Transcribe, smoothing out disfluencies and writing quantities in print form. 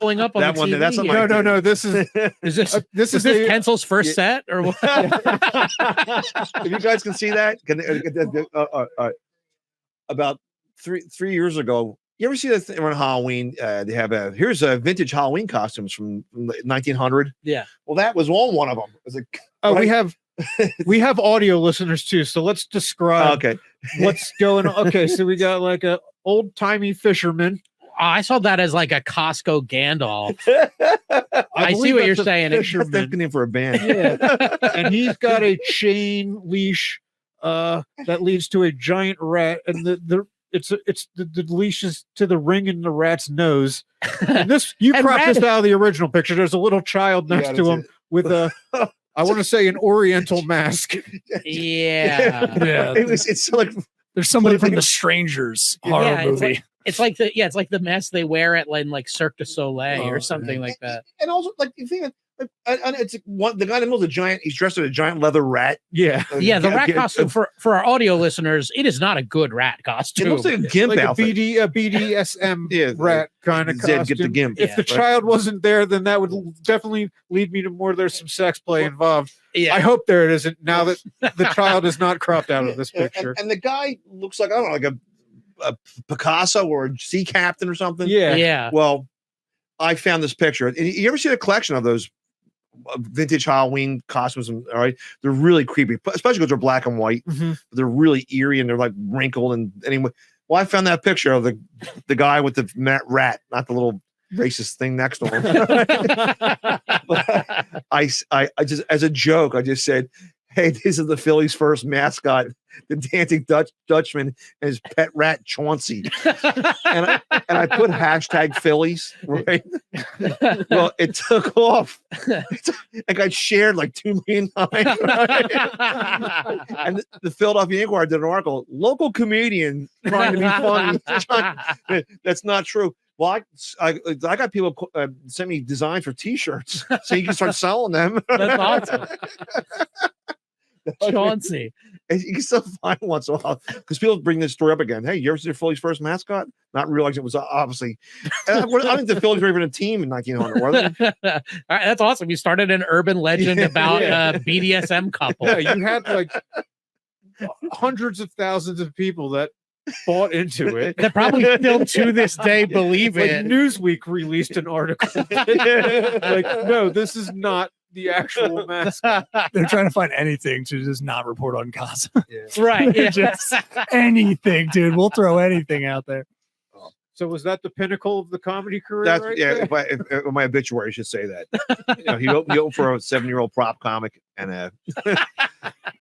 Going up on that the one. TV. That's not No, my no, no. This is Is this this is this Kensil's first set or what? If you guys can see that, about three years ago, you ever see that thing around Halloween? They have here's a vintage Halloween costumes from 1900. Yeah. Well, that was on one of them. It was like, we have audio listeners too, so let's describe okay, what's going on. Okay, so we got like a old timey fisherman. I saw that as like a Costco Gandalf. I see believe what you're that's a saying. that's the name for a band. Yeah, and he's got a chain leash that leads to a giant rat, and the leash is to the ring in the rat's nose. And this you cropped this out of the original picture. There's a little child next to him with a I want to say an Oriental mask. Yeah. It's like there's somebody from The Strangers horror movie. It's like the mask they wear at like Cirque du Soleil or something like that. And also, like you think, it's one the guy in the middle of the giant. He's dressed as a giant leather rat. Yeah, the rat costume for our audio listeners, it is not a good rat costume. It looks like a gimp like outfit. a BDSM rat kind of costume. Get the gimp. If the child wasn't there, then that would definitely lead me to more. There's some sex play involved. Yeah. I hope there it isn't. Now that the child is not cropped out of this picture, and the guy looks like I don't know, like a Picasso or a sea captain or something. Yeah. Well, I found this picture. You ever see a collection of those vintage Halloween costumes? All right, they're really creepy, especially because they're black and white. Mm-hmm. They're really eerie and they're like wrinkled. And anyway, well, I found that picture of the guy with the rat, not the little racist thing next to him. But I just, as a joke, I just said, "Hey, this is the Phillies' first mascot, the dancing Dutchman, and his pet rat Chauncey." and I put hashtag Phillies, right? Well, it took off. It got shared like 2 million times. Right? And the Philadelphia Inquirer did an article, local comedian trying to be funny. That's not true. Well, I got people send me designs for T-shirts, so you can start selling them. That's awesome. Chauncey. You can still find once in a while because people bring this story up again. Hey, you ever see the Phillies' first mascot? Not realizing it was obviously. I think the Phillies were even a team in 1900, were they? All right, that's awesome. You started an urban legend about a BDSM couple. Yeah, you had like hundreds of thousands of people that bought into it. That probably still to this day believe like it. Newsweek released an article. Like, no, this is not the actual mascot. They're trying to find anything to just not report on Casa. Right. Yeah. Just anything, dude. We'll throw anything out there. So was that the pinnacle of the comedy career? That's if my obituary should say that. He opened for a 7-year-old prop comic, and